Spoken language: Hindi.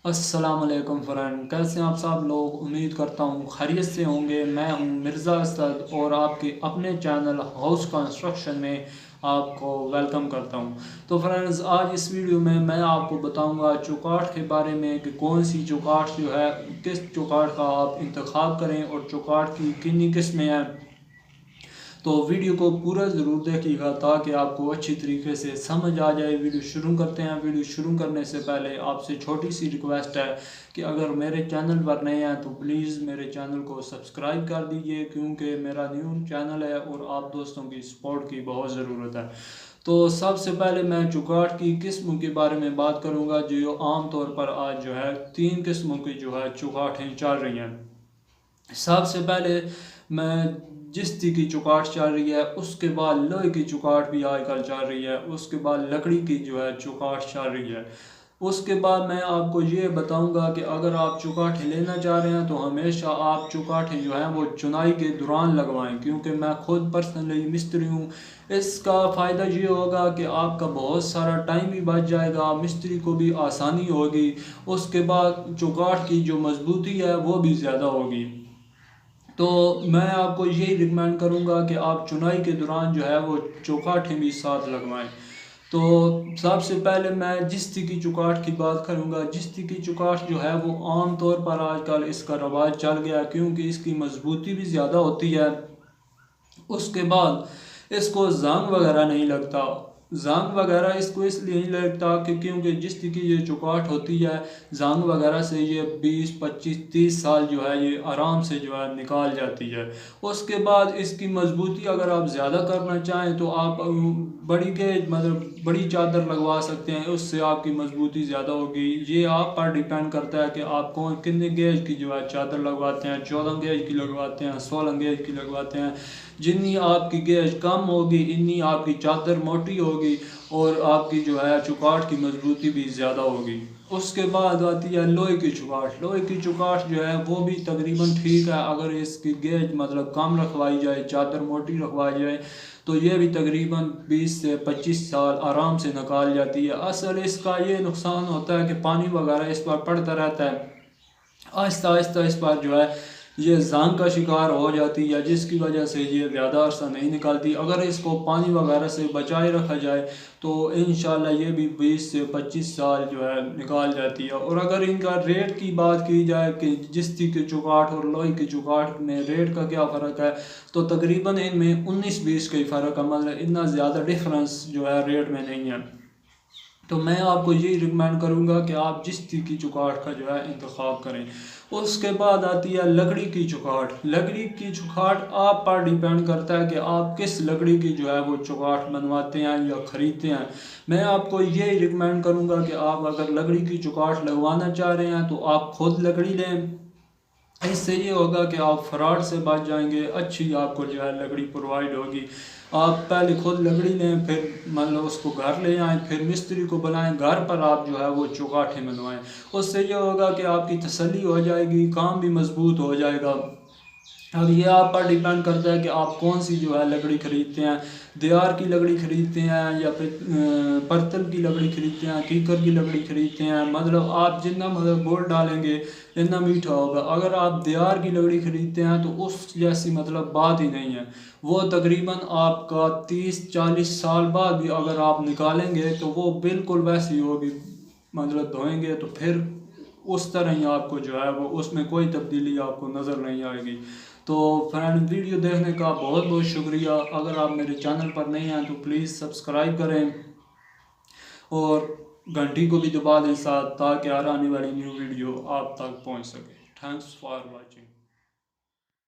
अस्सलाम वालेकुम फ्रेंड, कैसे हैं आप सब लोग। उम्मीद करता हूँ खैरियत से होंगे। मैं हूँ मिर्ज़ा असद और आपके अपने चैनल हाउस कंस्ट्रक्शन में आपको वेलकम करता हूँ। तो फ्रेंड्स, आज इस वीडियो में मैं आपको बताऊँगा चौकाठ के बारे में कि कौन सी चौकाठ जो है, किस चौकाठ का आप इंतखाब करें और चौकाठ की कितनी किस्में हैं। तो वीडियो को पूरा ज़रूर देखिएगा ताकि आपको अच्छी तरीके से समझ आ जाए। वीडियो शुरू करते हैं। वीडियो शुरू करने से पहले आपसे छोटी सी रिक्वेस्ट है कि अगर मेरे चैनल पर नए हैं तो प्लीज़ मेरे चैनल को सब्सक्राइब कर दीजिए, क्योंकि मेरा न्यू चैनल है और आप दोस्तों की सपोर्ट की बहुत ज़रूरत है। तो सबसे पहले मैं चौकाठ की किस्म के बारे में बात करूँगा, जो आम तौर पर आज जो है 3 किस्मों की जो है चौकाठें चल रही हैं। सबसे पहले मैं जिस्ती की चौकाठ चल रही है, उसके बाद लोहे की चौकाठ भी आजकल चल रही है, उसके बाद लकड़ी की जो है चौकाठ चल रही है। उसके बाद मैं आपको ये बताऊंगा कि अगर आप चौकाठें लेना चाह रहे हैं तो हमेशा आप चौकाठें जो हैं वो चुनाई के दौरान लगवाएं, क्योंकि मैं खुद पर्सनली मिस्त्री हूँ। इसका फ़ायदा ये होगा कि आपका बहुत सारा टाइम भी बच जाएगा, मिस्त्री को भी आसानी होगी। उसके बाद चौकाठ की जो मजबूती है वो भी ज़्यादा होगी। तो मैं आपको यही रिकमेंड करूँगा कि आप चुनाई के दौरान जो है वो चौकाठें भी साथ लगवाएं। तो सबसे पहले मैं जिस्ती की चौकाठ की बात करूँगा। जिस्ती की चौकाठ जो है वो आम तौर पर आजकल इसका रवाज चल गया, क्योंकि इसकी मजबूती भी ज़्यादा होती है। उसके बाद इसको जंग वगैरह नहीं लगता। जंग वगैरह इसको इसलिए नहीं लगता कि क्योंकि जिस तरह की ये चौकाठ होती है, जंग वगैरह से ये 20 25 30 साल जो है ये आराम से जो है निकाल जाती है। उसके बाद इसकी मजबूती अगर आप ज़्यादा करना चाहें तो आप बड़ी गेज मतलब बड़ी चादर लगवा सकते हैं, उससे आपकी मजबूती ज़्यादा होगी। ये आप पर डिपेंड करता है कि आप कौन कितने गेज की जो है चादर लगवाते हैं। 14 गेज की लगवाते हैं, 16 गेज की लगवाते हैं। जितनी आपकी गेज कम होगी इतनी आपकी चादर मोटी होगी और आपकी जो है चौकाठ की मजबूती भी ज़्यादा होगी। उसके बाद आती है लोहे की चौकाठ। लोहे की चौकाठ जो है वो भी तकरीबन ठीक है, अगर इसकी गेज मतलब कम रखवाई जाए, चादर मोटी रखवाई जाए, तो ये भी तकरीबन 20 से 25 साल आराम से निकाल जाती है। असल इसका ये नुकसान होता है कि पानी वगैरह इस पर पड़ता रहता है, आहिस्ता आहिस्ता इस पर जो है ये जंग का शिकार हो जाती है, जिसकी वजह से ये ज़्यादा अरसा नहीं निकलती। अगर इसको पानी वगैरह से बचाए रखा जाए तो इंशाल्लाह ये भी 20 से 25 साल जो है निकाल जाती है। और अगर इनका रेट की बात की जाए कि जिस्ती की चौकाठ और लोहे की चौकाठ में रेट का क्या फ़र्क है, तो तकरीबन इनमें 19-20 का ही फ़र्क है, मतलब इतना ज़्यादा डिफरेंस जो है रेट में नहीं है। तो मैं आपको यही रिकमेंड करूंगा कि आप जिस तरह की चौकाठ का जो है इंतखाब करें। उसके बाद आती है लकड़ी की चौकाठ। लकड़ी की चौकाठ आप पर डिपेंड करता है कि आप किस लकड़ी की जो है वो चौकाठ बनवाते हैं या ख़रीदते हैं। मैं आपको यही रिकमेंड करूंगा कि आप अगर लकड़ी की चौकाठ लगवाना चाह रहे हैं तो आप खुद लकड़ी लें। इससे ये होगा कि आप फ्रॉड से बच जाएंगे, अच्छी आपको जो है लकड़ी प्रोवाइड होगी। आप पहले खुद लकड़ी लें, फिर मतलब उसको घर ले आएँ, फिर मिस्त्री को बुलाएं, घर पर आप जो है वो चौकाठें बनवाएं। उससे ये होगा कि आपकी तसल्ली हो जाएगी, काम भी मजबूत हो जाएगा। अब ये आप पर डिपेंड करता है कि आप कौन सी जो है लकड़ी ख़रीदते हैं। देयार की लकड़ी ख़रीदते हैं या फिर पत्तल की लकड़ी ख़रीदते हैं, कीकर की लकड़ी ख़रीदते हैं। मतलब आप जितना मतलब गुड़ डालेंगे इतना मीठा होगा। अगर आप देयार की लकड़ी ख़रीदते हैं तो उस जैसी मतलब बात ही नहीं है। वो तकरीबन आपका 30 40 साल बाद भी अगर आप निकालेंगे तो वो बिल्कुल वैसी होगी, मतलब धोएंगे तो फिर उस तरह ही आपको जो है वो उसमें कोई तब्दीली आपको नज़र नहीं आएगी। तो फ्रेंड, वीडियो देखने का बहुत बहुत शुक्रिया। अगर आप मेरे चैनल पर नहीं हैं तो प्लीज़ सब्सक्राइब करें और घंटी को भी दबा दें साथ, ताकि आने वाली न्यू वीडियो आप तक पहुंच सके। Thanks for watching.